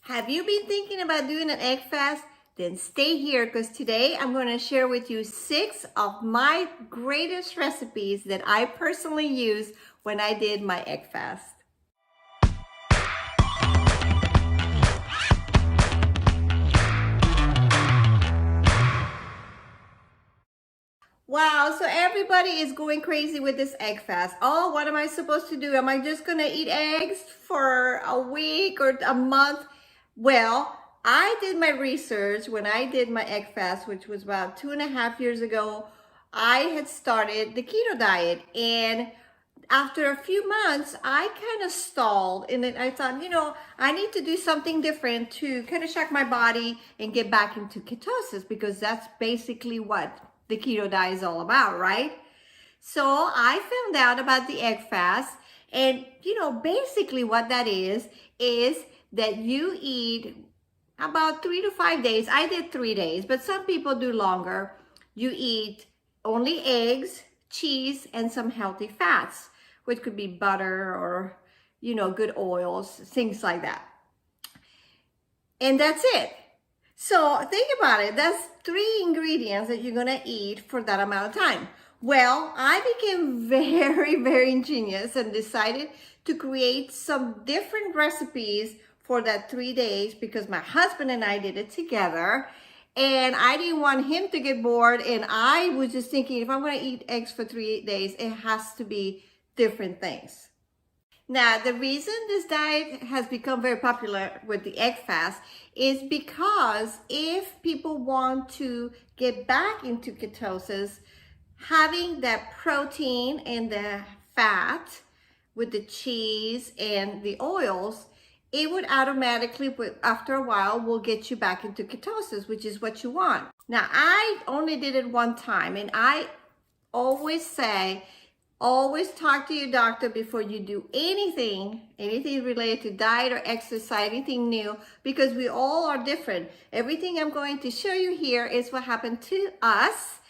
Have you been thinking about doing an egg fast? Then stay here because today I'm going to share with you 6 of my greatest recipes that I personally use when I did my egg fast. Wow, so everybody is going crazy with this egg fast. Oh, what am I supposed to do? Am I just gonna eat eggs for a week or a month? Well, I did my research when I did my egg fast, which was about 2.5 years ago. I had started the keto diet, and after a few months, I kind of stalled, and then I thought, I need to do something different to kind of shock my body and get back into ketosis, because that's basically what the keto diet is all about, right? So I found out about the egg fast, and basically what that is that you eat about 3 to 5 days. I did 3 days, but some people do longer. You eat only eggs, cheese, and some healthy fats, which could be butter or, good oils, things like that. And that's it. So think about it. That's 3 ingredients that you're gonna eat for that amount of time. Well, I became very, very ingenious and decided to create some different recipes for that 3 days, because my husband and I did it together. And I didn't want him to get bored. And I was just thinking, if I'm gonna eat eggs for 3 days, it has to be different things. Now, the reason this diet has become very popular with the egg fast is because if people want to get back into ketosis, having that protein and the fat with the cheese and the oils, it would automatically, after a while, will get you back into ketosis, which is what you want. Now, I only did it one time, and I always say, always talk to your doctor before you do anything related to diet or exercise, anything new, because we all are different. Everything I'm going to show you here is what happened to us.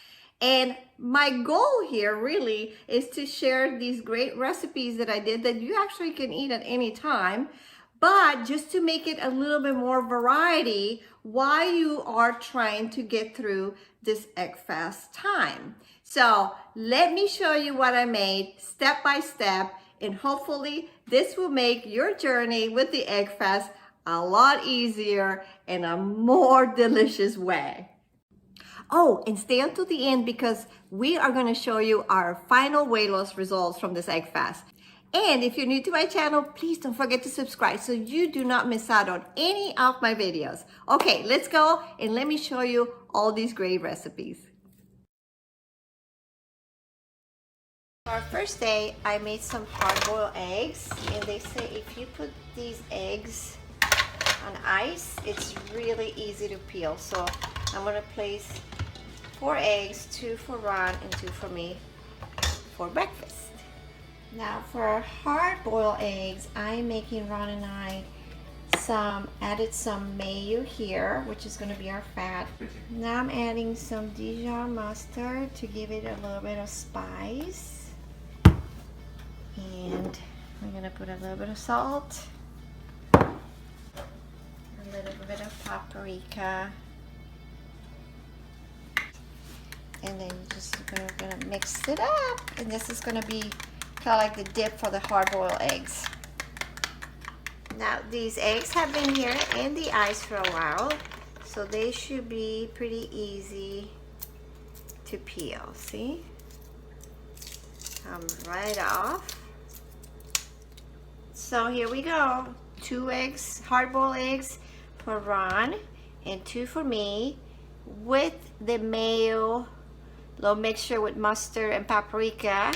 And my goal here really is to share these great recipes that I did that you actually can eat at any time, but just to make it a little bit more variety while you are trying to get through this egg fast time. So let me show you what I made step by step, and hopefully this will make your journey with the egg fast a lot easier and a more delicious way. Oh, and stay until the end, because we are going to show you our final weight loss results from this egg fast. And if you're new to my channel, please don't forget to subscribe so you do not miss out on any of my videos. Okay, let's go and let me show you all these great recipes. For our first day, I made some hard-boiled eggs, and they say if you put these eggs on ice, it's really easy to peel. So I'm going to place 4 eggs, 2 for Ron and 2 for me for breakfast. Now for hard-boiled eggs, I'm making Ron and I added some mayo here, which is going to be our fat. Now I'm adding some Dijon mustard to give it a little bit of spice. And I'm going to put a little bit of salt, a little bit of paprika, and then we're going to mix it up. And this is going to be kind of like the dip for the hard-boiled eggs. Now these eggs have been here in the ice for a while, so they should be pretty easy to peel. See? Come right off. So here we go. 2 eggs, hard-boiled eggs for Ron and 2 for me, with the mayo, little mixture with mustard and paprika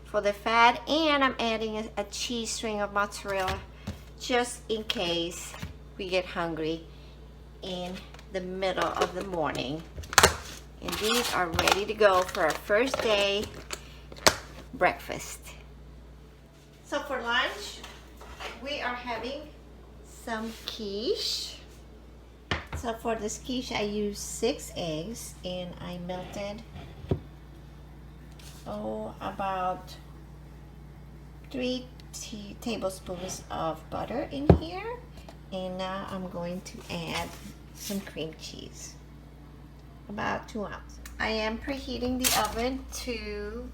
for the fat, and I'm adding a cheese string of mozzarella just in case we get hungry in the middle of the morning. And these are ready to go for our first day breakfast. So for lunch, we are having some quiche. So for this quiche, I used 6 eggs, and I melted about 3 tablespoons of butter in here, And now I'm going to add some cream cheese, about 2 ounces. I am preheating the oven to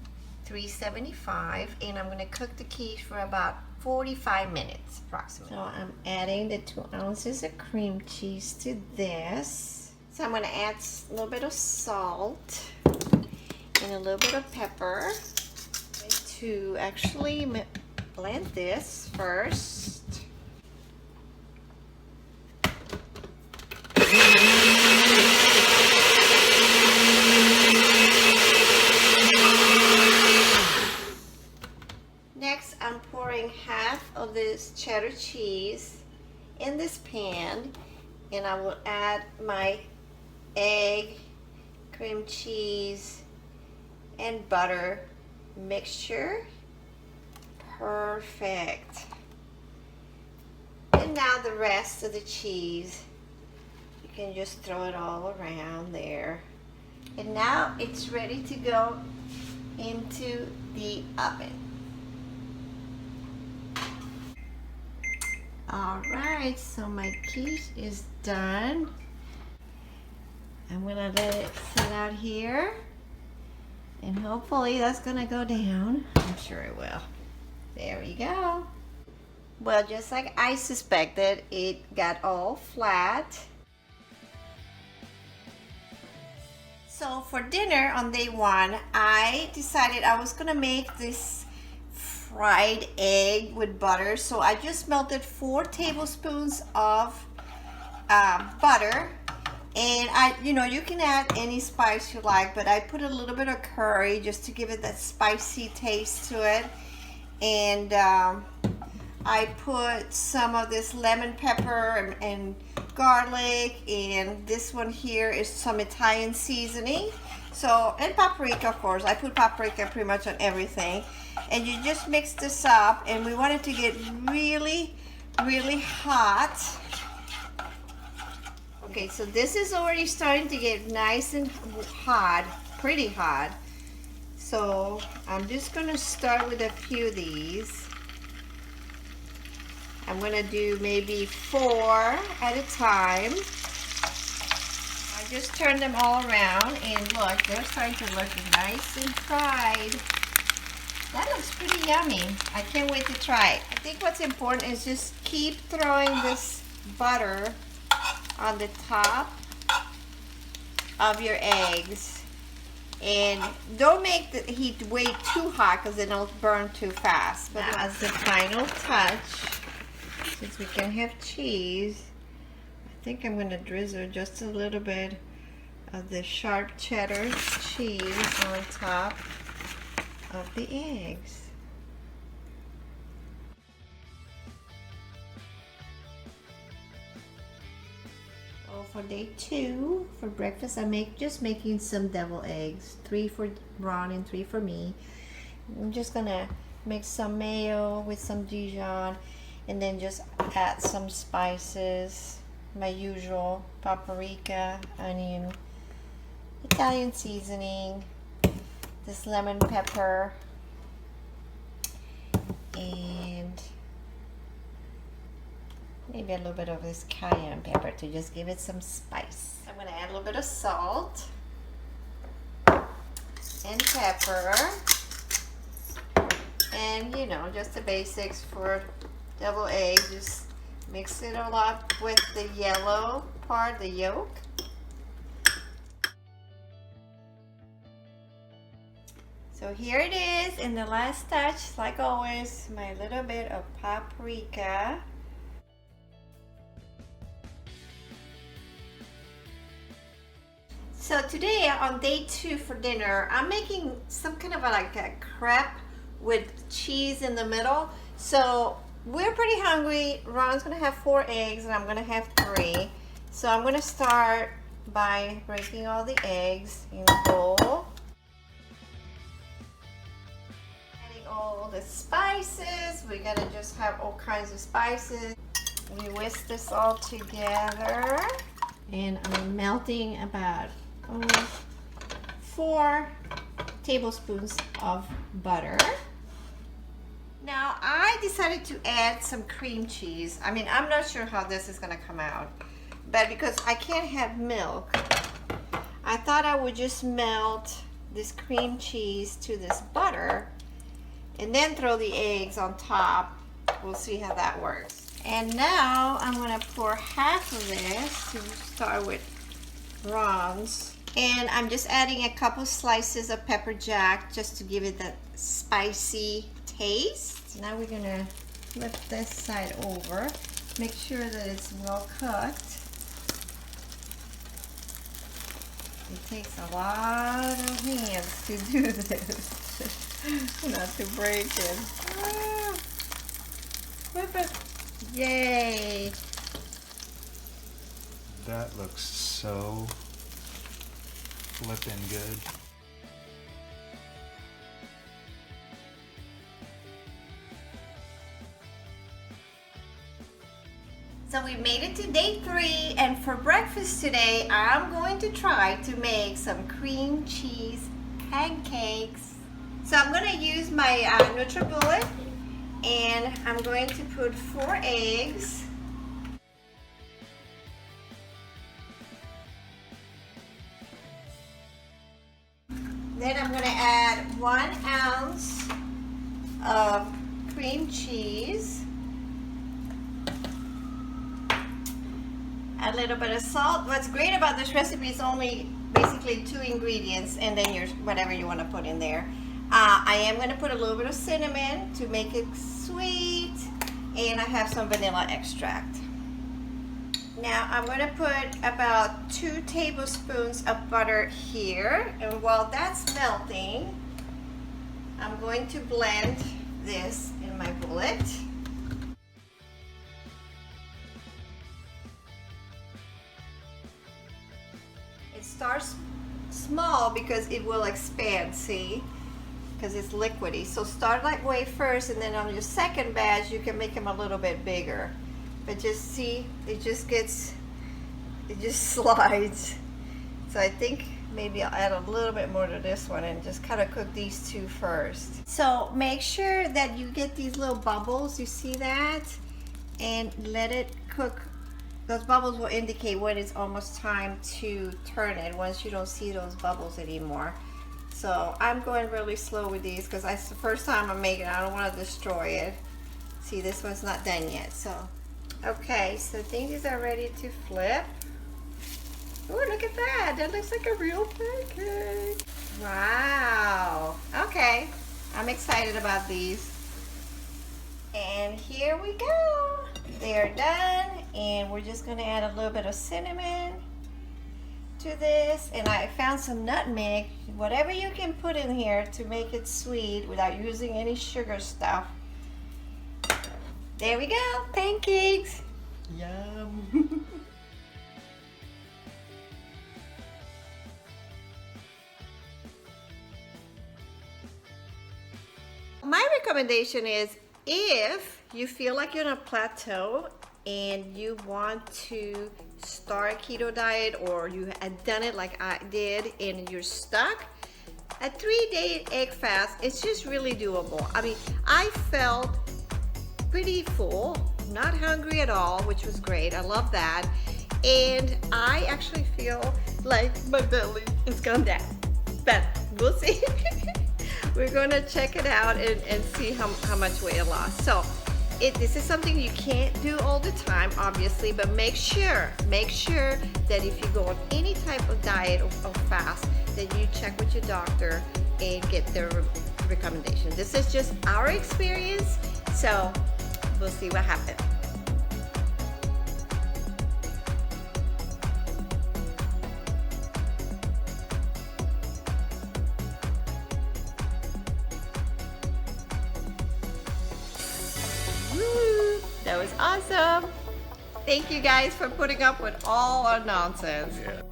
375, and I'm going to cook the quiche for about 45 minutes approximately. So I'm adding the 2 ounces of cream cheese to this. So I'm going to add a little bit of salt and a little bit of pepper to actually blend this first. Next, I'm pouring half of this cheddar cheese in this pan, and I will add my egg, cream cheese, and butter mixture. Perfect. And now the rest of the cheese, you can just throw it all around there. And now it's ready to go into the oven. All right, so my quiche is done. I'm gonna let it sit out here, and hopefully that's gonna go down. I'm sure it will. There we go. Well, just like I suspected, it got all flat. So for dinner on day 1, I decided I was gonna make this fried egg with butter. So I just melted 4 tablespoons of butter, and you can add any spice you like, but I put a little bit of curry just to give it that spicy taste to it, and I put some of this lemon pepper and garlic, and this one here is some Italian seasoning. So, and paprika, of course. I put paprika pretty much on everything. And you just mix this up, and we want it to get really, really hot. Okay, so this is already starting to get nice and hot, pretty hot. So I'm just gonna start with a few of these. I'm gonna do maybe 4 at a time. I just turned them all around, and look, they're starting to look nice and fried. That looks pretty yummy. I can't wait to try it. I think what's important is just keep throwing this butter on the top of your eggs, and don't make the heat way too hot because then it'll burn too fast. But as the final touch, since we can have cheese, I think I'm going to drizzle just a little bit of the sharp cheddar cheese on top of the eggs. Oh, for day 2, for breakfast, I'm just making some deviled eggs. 3 for Ron and 3 for me. I'm just gonna mix some mayo with some Dijon, and then just add some spices, my usual paprika, onion, Italian seasoning, this lemon pepper, and maybe a little bit of this cayenne pepper to just give it some spice. I'm going to add a little bit of salt and pepper, and just the basics for double eggs. Just mix it all up with the yellow part, the yolk. So here it is, and the last touch, like always, my little bit of paprika. So today on day 2 for dinner, I'm making some kind of like a crepe with cheese in the middle. So we're pretty hungry. Ron's gonna have 4 eggs and I'm gonna have 3. So I'm gonna start by breaking all the eggs in a bowl. All the spices. We gotta just have all kinds of spices. We whisk this all together, and I'm melting about 4 tablespoons of butter. Now I decided to add some cream cheese. I mean, I'm not sure how this is gonna come out, but because I can't have milk, I thought I would just melt this cream cheese to this butter and then throw the eggs on top. We'll see how that works. And now I'm gonna pour half of this to start with bronze. And I'm just adding a couple slices of pepper jack just to give it that spicy taste. Now we're gonna flip this side over. Make sure that it's well cooked. It takes a lot of hands to do this, not to break it. Ah, flip it. Yay! That looks so flippin' good. So we made it to day 3, and for breakfast today, I'm going to try to make some cream cheese pancakes. So I'm going to use my NutriBullet, and I'm going to put 4 eggs. Then I'm going to add 1 ounce of cream cheese. A little bit of salt. What's great about this recipe is only basically 2 ingredients, and then your whatever you want to put in there. I am going to put a little bit of cinnamon to make it sweet, and I have some vanilla extract. Now I'm going to put about 2 tablespoons of butter here, and while that's melting, I'm going to blend this in my bullet. It starts small because it will expand, see? Because it's liquidy. So start that way first, and then on your second batch you can make them a little bit bigger. But just see, it just slides. So I think maybe I'll add a little bit more to this one and just kind of cook these 2 first. So make sure that you get these little bubbles, you see that? And let it cook. Those bubbles will indicate when it's almost time to turn it once you don't see those bubbles anymore. So I'm going really slow with these because it's the first time I'm making it. I don't want to destroy it. See, this one's not done yet. So, okay, so things are ready to flip. Oh, look at that. That looks like a real pancake. Wow. Okay, I'm excited about these. And here we go. They're done, and we're just gonna add a little bit of cinnamon to this, and I found some nutmeg, whatever you can put in here to make it sweet without using any sugar stuff. There we go, pancakes. Yum. My recommendation is, if you feel like you're on a plateau and you want to start a keto diet, or you had done it like I did and you're stuck, a 3-day egg fast is just really doable. I mean, I felt pretty full, not hungry at all, which was great. I love that. And I actually feel like my belly has gone down, but we'll see. We're gonna check it out and see how much weight I lost. So this is something you can't do all the time, obviously, but make sure that if you go on any type of diet or fast, that you check with your doctor and get their recommendation. This is just our experience, so we'll see what happens. That was awesome. Thank you guys for putting up with all our nonsense. Yeah.